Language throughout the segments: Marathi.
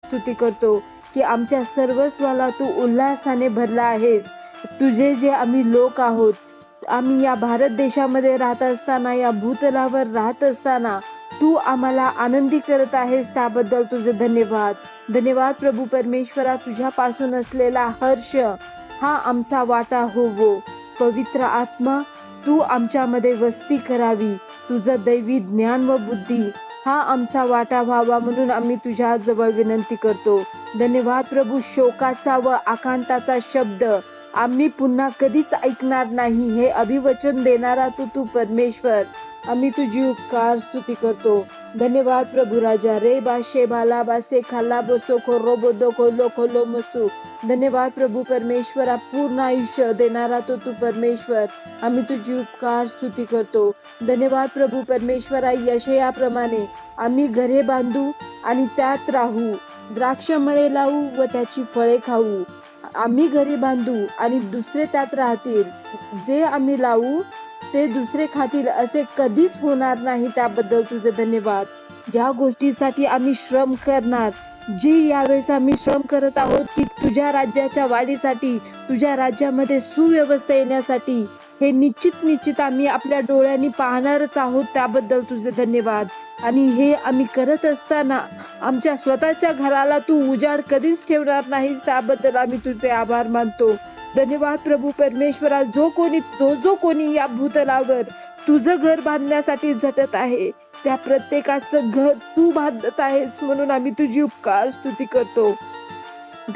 स्तुती करतो की आमच्या सर्वस्वाला तू उल्हासाने भरला आहेस. तुझे जे आम्ही लोक आहोत, आम्ही या भारत देशामध्ये राहत असताना, या भूतलावर राहत असताना तू आम्हाला आनंदी करत आहेस, त्याबद्दल तुझे धन्यवाद. धन्यवाद प्रभू परमेश्वरा. तुझ्यापासून असलेला हर्ष हा आमचा वाटा होवो. पवित्र आत्मा तू आमच्यामध्ये वस्ती करावी. तुझं दैवी ज्ञान व बुद्धी हा आमचा वाटा व्हावा म्हणून आम्ही तुझ्या जवळ विनंती करतो. धन्यवाद प्रभू. शोकाचा व आकांताचा शब्द आम्ही पुन्हा कधीच ऐकणार नाही, हे अभिवचन देणारा तू परमेश्वर, आम्ही तुझी उपकार स्तुती करतो. धन्यवाद प्रभू राजा. रे बाशे बाला बासे खाला बसो खोरो बोदो खोलो खोलो मसू. धन्यवाद प्रभू परमेश्वरा. पूर्ण आयुष्य देणारा तू परमेश्वर, आम्ही तुझी उपकार स्तुती करतो. धन्यवाद प्रभू परमेश्वरा. यशयाप्रमाणे आम्ही घरे बांधू आणि त्यात राहू, द्राक्षमळे लावू व त्याची फळे खाऊ. आम्ही घरे बांधू आणि दुसरे त्यात राहतील, जे आम्ही लावू ते दुसरे खातील असे कधीच होणार नाही, त्याबद्दल तुझे धन्यवाद. ज्या गोष्टीसाठी आम्ही श्रम करणार, जी यावेळेस आम्ही श्रम करत आहोत की तुझ्या राज्याच्या वाढीसाठी, तुझ्या राज्यामध्ये सुव्यवस्था येण्यासाठी, हे निश्चित आम्ही आपल्या डोळ्यांनी पाहणारच आहोत, त्याबद्दल तुझे धन्यवाद. आणि हे आम्ही करत असताना आमच्या स्वतःच्या घराला तू उजाड कधीच ठेवणार नाहीस, त्याबद्दल आम्ही तुझे आभार मानतो. धन्यवाद प्रभू परमेश्वरा. जो कोणी या भूतलावर तुझं घर बांधण्यासाठी झटत आहे, त्या प्रत्येकाचं घर तू बांधत आहेस म्हणून आम्ही तुझी उपकार स्तुती करतो.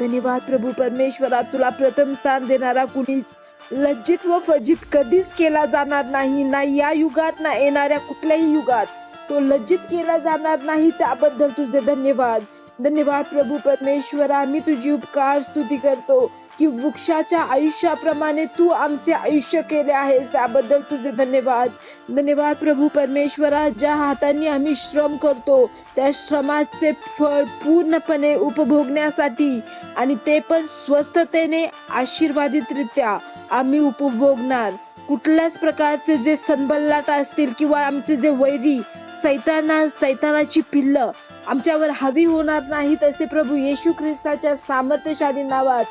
धन्यवाद प्रभू परमेश्वरा. तुला प्रथम स्थान देणारा कुणीच लज्जित व फजित कधीच केला जाणार नाही, ना या युगात ना येणाऱ्या कुठल्याही युगात तो लज्जित केला जाणार नाही, त्याबद्दल तुझे धन्यवाद. धन्यवाद प्रभू परमेश्वरा. आम्ही तुझी उपकार स्तुती करतो की वृक्षाच्या आयुष्याप्रमाणे तू आमचे आयुष्य केले आहेस, त्याबद्दल तुझे धन्यवाद. धन्यवाद प्रभू परमेश्वरा. ज्या हातांनी आम्ही श्रम करतो त्या श्रमाचे फळ पूर्णपणे उपभोगण्यासाठी आणि ते पण स्वस्थतेने आशीर्वादितरित्या आम्ही उपभोगणार. कुठल्याच प्रकारचे जे सनबल्लाट असतील किंवा आमचे जे वैरी सैतानाची पिल्लं आमच्यावर हवी होणार नाहीत, असे प्रभू येशू ख्रिस्ताच्या सामर्थ्यशाली नावात